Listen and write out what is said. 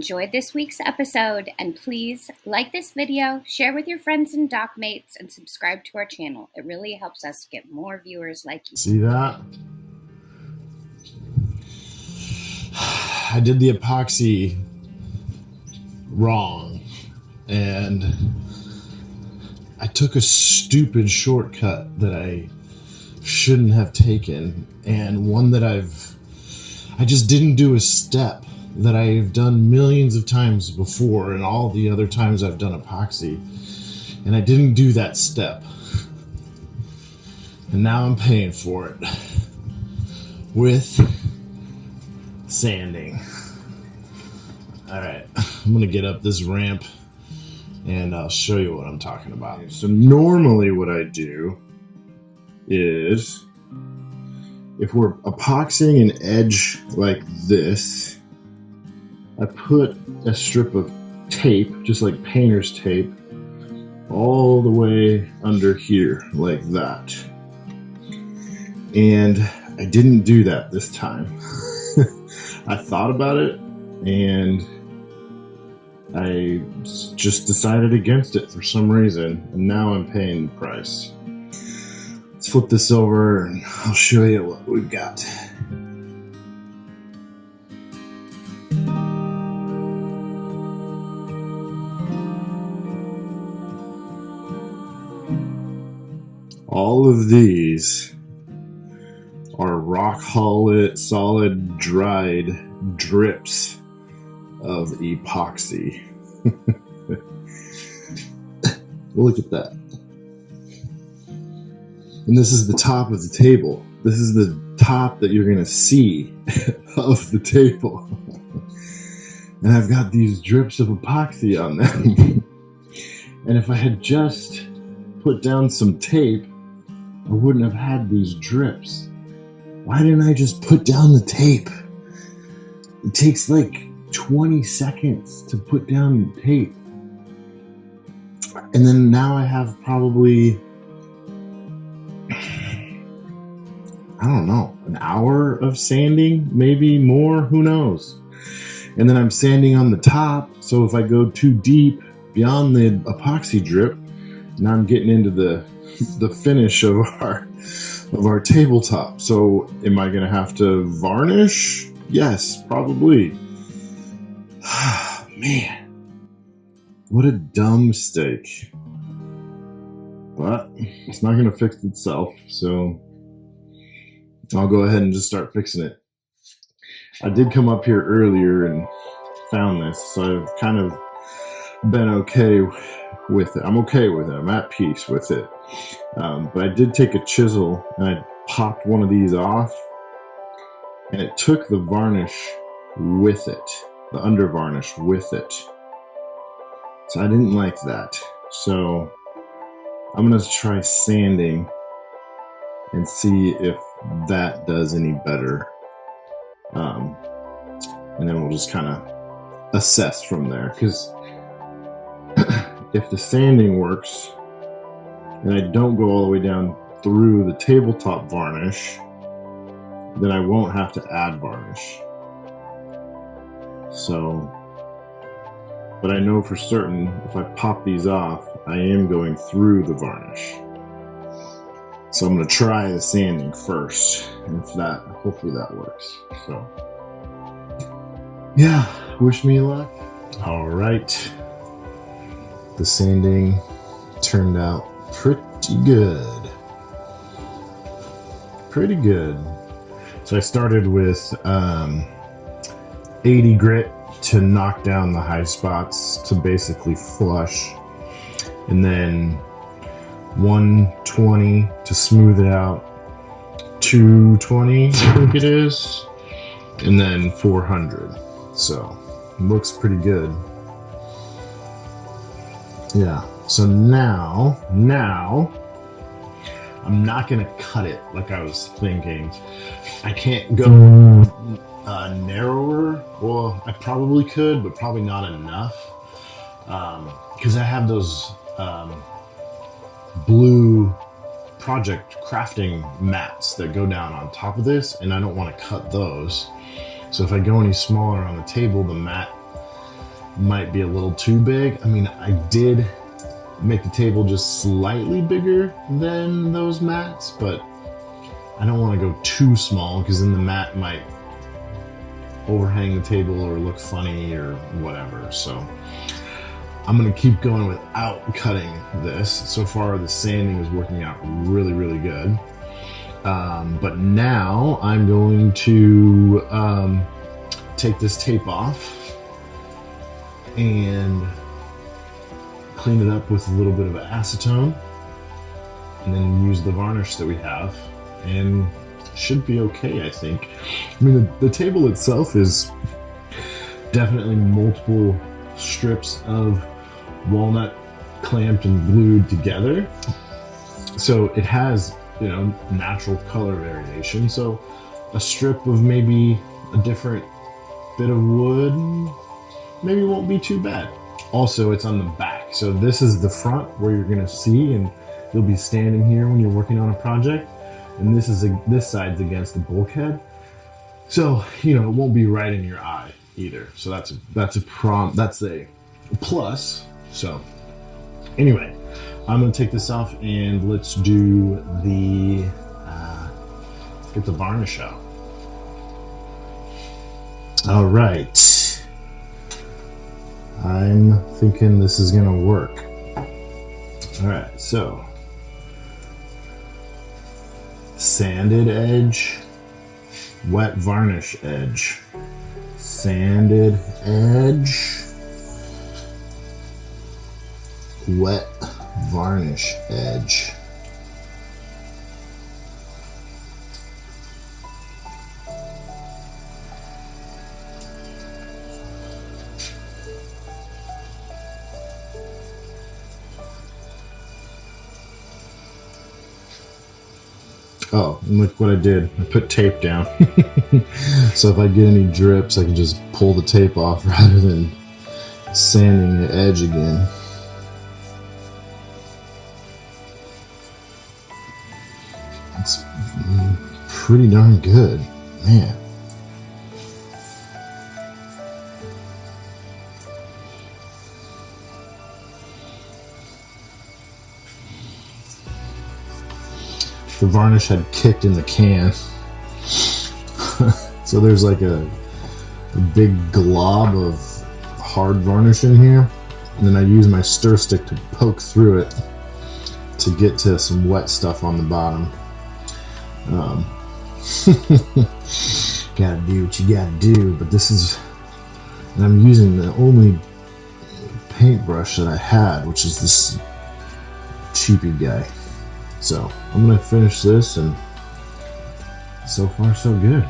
enjoyed this week's episode, and please like this video, share with your friends and dockmates, and subscribe to our channel. It really helps us get more viewers like you. See that? I did the epoxy wrong, and I took a stupid shortcut that I shouldn't have taken, and one that I just didn't do a step that I've done millions of times before, and all the other times I've done epoxy, and I didn't do that step, and now I'm paying for it with sanding. All right, I'm gonna get up this ramp and I'll show you what I'm talking about. So normally what I do is, if we're epoxying an edge like this, I put a strip of tape, just like painter's tape, all the way under here, like that. And I didn't do that this time. I thought about it, and I just decided against it for some reason, and now I'm paying the price. Let's flip this over, and I'll show you what we've got. All of these are rock solid dried drips of epoxy. Look at that. And this is the top of the table. This is the top that you're gonna see of the table. And I've got these drips of epoxy on them. And if I had just put down some tape, I wouldn't have had these drips. Why didn't I just put down the tape? It takes like 20 seconds to put down the tape. And then now I have probably, I don't know, an hour of sanding, maybe more, who knows? And then I'm sanding on the top, so if I go too deep beyond the epoxy drip, now I'm getting into the finish of our tabletop. So am I gonna have to varnish? Yes, probably. Man, what a dumb mistake. But it's not gonna fix itself, so I'll go ahead and just start fixing it. I did come up here earlier and found this, so I've kind of been okay with it. I'm okay with it. I'm at peace with it. But I did take a chisel and I popped one of these off, and it took the varnish with it, the under varnish with it. So I didn't like that. So I'm gonna try sanding and see if that does any better. And then we'll just kind of assess from there, because if the sanding works and I don't go all the way down through the tabletop varnish, then I won't have to add varnish. So, but I know for certain if I pop these off, I am going through the varnish. So I'm going to try the sanding first, and if that, hopefully that works. So, yeah, wish me luck. All right. The sanding turned out pretty good. Pretty good. So I started with 80 grit to knock down the high spots to basically flush, and then 120 to smooth it out, 220 I think it is, and then 400. So it looks pretty good. Yeah, so now I'm not gonna cut it like I was thinking. I can't go narrower. Well, I probably could, but probably not enough, because I have those blue project crafting mats that go down on top of this, and I don't want to cut those. So if I go any smaller on the table, the mat might be a little too big. I mean, I did make the table just slightly bigger than those mats, but I don't want to go too small because then the mat might overhang the table or look funny or whatever. So I'm going to keep going without cutting this. So far the sanding is working out really, really good. But now I'm going to take this tape off and clean it up with a little bit of acetone, and then use the varnish that we have, and should be okay, I think. I mean, the table itself is definitely multiple strips of walnut clamped and glued together, so it has, you know, natural color variation. So a strip of maybe a different bit of wood maybe won't be too bad. Also, it's on the back, so this is the front where you're going to see, and you'll be standing here when you're working on a project, and this side's against the bulkhead, so you know it won't be right in your eye either. So that's a plus. So anyway, I'm going to take this off and let's do the get the varnish out. All right. I'm thinking this is gonna work. All right, so sanded edge, wet varnish edge, sanded edge, wet varnish edge. Oh, and look what I did. I put tape down. So if I get any drips, I can just pull the tape off rather than sanding the edge again. It's pretty darn good, man. The varnish had kicked in the can. So there's like a big glob of hard varnish in here. And then I use my stir stick to poke through it to get to some wet stuff on the bottom. Gotta do what you gotta do, but this is, and I'm using the only paintbrush that I had, which is this cheapy guy. So I'm gonna finish this, and so far so good.